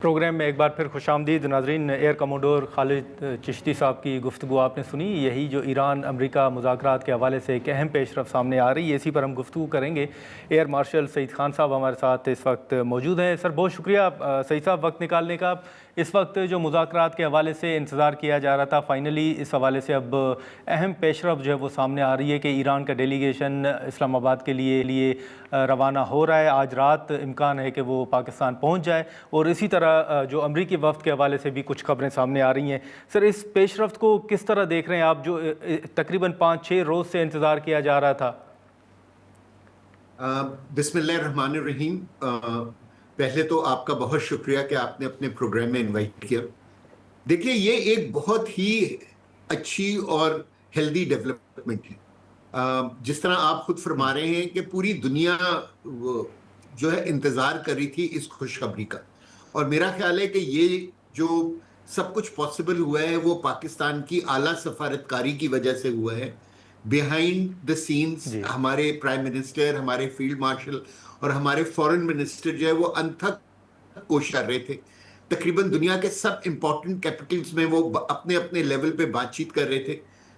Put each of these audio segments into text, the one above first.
Programme میں ایک بار پھر خوش آمدید ناظرین. ایئر کموڈور خالد چشتی صاحب کی گفتگو آپ نے سنی. یہی جو ایران امریکہ مذاکرات کے حوالے سے ایک اہم پیش رفت سامنے آ رہی ہے, اسی پر ہم گفتگو کریں گے. ایئر مارشل سعید خان صاحب ہمارے ساتھ اس وقت موجود ہیں. سر بہت شکریہ سعید صاحب وقت نکالنے کا. اس وقت جو مذاکرات کے حوالے سے انتظار کیا جا رہا تھا, فائنلی اس حوالے سے اب اہم پیش رفت جو ہے وہ سامنے آ رہی ہے کہ ایران کا ڈیلیگیشن اسلام آباد کے لیے روانہ ہو رہا ہے. آج رات امکان ہے کہ وہ پاکستان پہنچ جائے, اور اسی طرح جو امریکی وفد کے حوالے سے بھی کچھ خبریں سامنے آ رہی ہیں. سر اس پیش رفت کو کس طرح دیکھ رہے ہیں آپ, جو تقریباً 5-6 روز سے انتظار کیا جا رہا تھا؟ بسم اللہ الرحمن الرحیم. پہلے تو آپ کا بہت شکریہ کہ آپ نے اپنے پروگرام میں انوائٹ کیا. دیکھیے یہ ایک بہت ہی اچھی اور ہیلدی ڈیولپمنٹ ہے. جس طرح آپ خود فرما رہے ہیں کہ پوری دنیا جو ہے انتظار کر رہی تھی اس خوشخبری کا, اور میرا خیال ہے کہ یہ جو سب کچھ پاسبل ہوا ہے وہ پاکستان کی اعلیٰ سفارتکاری کی وجہ سے ہوا ہے. بیہائنڈ دا سینز ہمارے پرائم منسٹر, ہمارے فیلڈ مارشل اور ہمارے فورن منسٹر جو ہے وہ انتھک کوشش کر رہے تھے. تقریباً دنیا کے سب امپورٹنٹ کیپٹلز میں وہ اپنے اپنے لیول پہ بات چیت کر رہے تھے.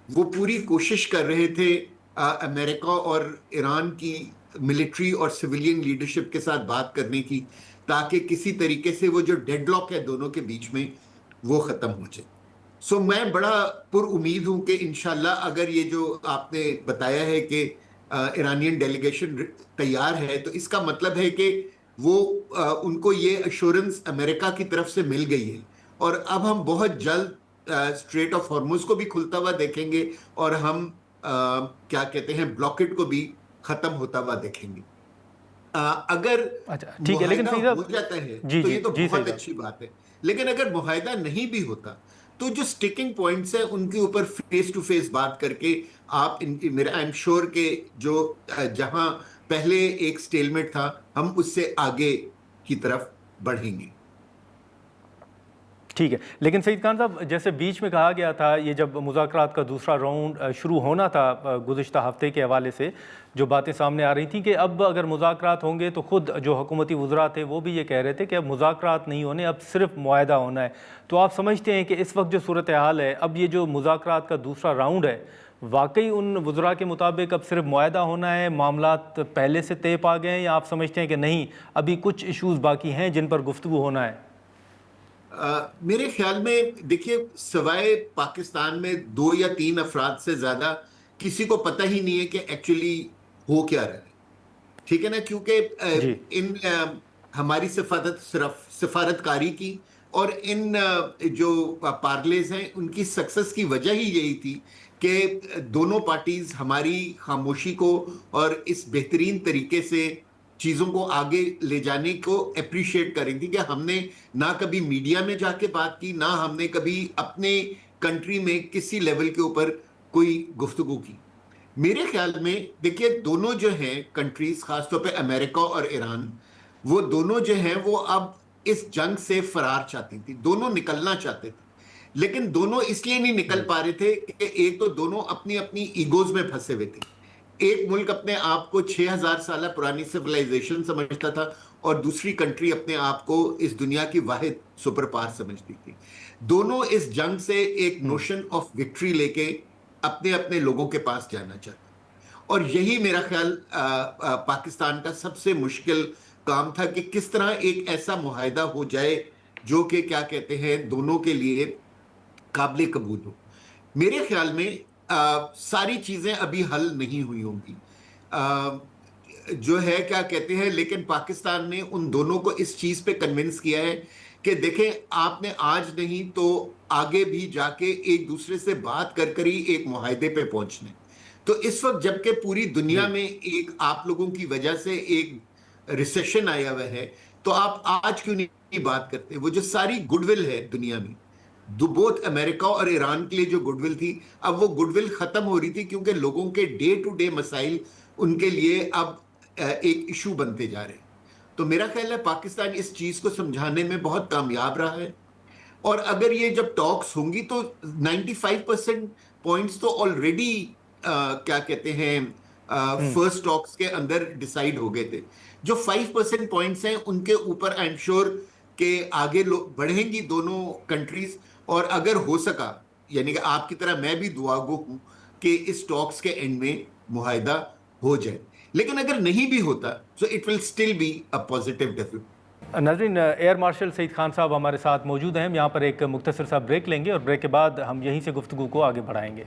وہ پوری کوشش کر رہے تھے امریکہ اور ایران کی ملٹری اور سویلین لیڈرشپ کے ساتھ بات کرنے کی, تاکہ کسی طریقے سے وہ جو ڈیڈ لاک ہے دونوں کے بیچ میں وہ ختم ہو جائے. سو میں بڑا پر امید ہوں کہ انشاءاللہ اگر یہ جو آپ نے بتایا ہے کہ ایرانین ڈیلیگیشن تیار ہے, تو اس کا مطلب ہے کہ وہ ان کو یہ ایشورنس امریکہ کی طرف سے مل گئی ہے, اور اب ہم بہت جلد اسٹریٹ آف ہارموز کو بھی کھلتا ہوا دیکھیں گے, اور ہم کیا کہتے ہیں بلاکیڈ کو بھی ختم ہوتا ہوا دیکھیں گے. اگر معاہدہ ہو جاتا ہے تو یہ تو بہت اچھی بات ہے, لیکن اگر معاہدہ نہیں بھی ہوتا تو جو سٹیکنگ پوائنٹس ہیں ان کے اوپر فیس ٹو فیس بات کر کے آپ آئی ایم شیور کہ جو جہاں پہلے ایک سٹیلمیٹ تھا ہم اس سے آگے کی طرف بڑھیں گے. ٹھیک ہے, لیکن سعید خان صاحب جیسے بیچ میں کہا گیا تھا, یہ جب مذاکرات کا دوسرا راؤنڈ شروع ہونا تھا گزشتہ ہفتے کے حوالے سے جو باتیں سامنے آ رہی تھیں کہ اب اگر مذاکرات ہوں گے تو خود جو حکومتی وزراء تھے وہ بھی یہ کہہ رہے تھے کہ اب مذاکرات نہیں ہونے, اب صرف معاہدہ ہونا ہے. تو آپ سمجھتے ہیں کہ اس وقت جو صورتحال ہے, اب یہ جو مذاکرات کا دوسرا راؤنڈ ہے واقعی ان وزراء کے مطابق اب صرف معاہدہ ہونا ہے, معاملات پہلے سے طے پا گئے ہیں, یا آپ سمجھتے ہیں کہ نہیں ابھی کچھ ایشوز باقی ہیں جن پر گفتگو ہونا ہے؟ میرے خیال میں دیکھیے سوائے پاکستان میں 2 یا 3 افراد سے زیادہ کسی کو پتہ ہی نہیں ہے کہ ایکچولی ہو کیا رہا ہے. ٹھیک ہے نا, کیونکہ ان ہماری سفارتکاری کی اور ان جو پارلیز ہیں ان کی سکسس کی وجہ ہی یہی تھی کہ دونوں پارٹیز ہماری خاموشی کو اور اس بہترین طریقے سے چیزوں کو آگے لے جانے کو اپریشیٹ کریں تھی, کہ ہم نے نہ کبھی میڈیا میں جا کے بات کی, نہ ہم نے کبھی اپنے کنٹری میں کسی لیول کے اوپر کوئی گفتگو کی. میرے خیال میں دیکھیے دونوں جو ہیں کنٹریز, خاص طور پہ امریکہ اور ایران, وہ دونوں جو ہیں وہ اب اس جنگ سے فرار چاہتی تھی, دونوں نکلنا چاہتے تھے, لیکن دونوں اس لیے نہیں نکل پا رہے تھے کہ ایک تو دونوں اپنی اپنی ایگوز میں پھنسے ہوئے تھے. ایک ملک اپنے آپ کو 6000 سالہ پرانی سویلائزیشن سمجھتا تھا, اور دوسری کنٹری اپنے آپ کو اس دنیا کی واحد سپر پاور سمجھتی تھی. دونوں اس جنگ سے ایک نوشن آف وکٹری لے کے اپنے اپنے لوگوں کے پاس جانا چاہتے, اور یہی میرا خیال پاکستان کا سب سے مشکل کام تھا کہ کس طرح ایک ایسا معاہدہ ہو جائے جو کہ کیا کہتے ہیں دونوں کے لیے قابل قبول ہو. میرے خیال میں ساری چیزیں ابھی حل نہیں ہوئی ہوں گی جو ہے کیا کہتے ہیں, لیکن پاکستان نے ان دونوں کو اس چیز پہ کنونس کیا ہے کہ دیکھیں آپ نے آج نہیں تو آگے بھی جا کے ایک دوسرے سے بات کر کر ہی ایک معاہدے پہ پہنچنا ہے. تو اس وقت جبکہ پوری دنیا میں ایک آپ لوگوں کی وجہ سے ایک ریسیشن آیا ہوا ہے, تو آپ آج کیوں نہیں بات کرتے؟ وہ جو ساری گڈ ول ہے دنیا میں, بوتھ امریکہ اور ایران کے لیے جو گڈ ول تھی, اب وہ گڈ ول ختم ہو رہی تھی کیونکہ لوگوں کے ڈے ٹو ڈے مسائل ان کے لیے اب ایک ایشو بنتے جا رہے ہیں. تو میرا خیال ہے پاکستان اس چیز کو سمجھانے میں بہت کامیاب رہا ہے, اور اگر یہ جب ٹاکس ہوں گی تو 95% پوائنٹس تو آلریڈی کیا کہتے ہیں فرسٹ ٹاکس کے اندر ڈیسائیڈ ہو گئے تھے. جو 5% پوائنٹس ہیں ان کے اوپر آئی ایم شیور کہ آگے بڑھیں گی دونوں کنٹریز، اور اگر ہو سکا یعنی کہ آپ کی طرح میں بھی دعا گو ہوں کہ اس ٹاکس کے اینڈ میں معاہدہ ہو جائے، لیکن اگر نہیں بھی ہوتا so it will still be a positive development۔ ناظرین، ایئر مارشل سعید خان صاحب ہمارے ساتھ موجود ہیں، ہم یہاں پر ایک مختصر سا بریک لیں گے اور بریک کے بعد ہم یہیں سے گفتگو کو آگے بڑھائیں گے۔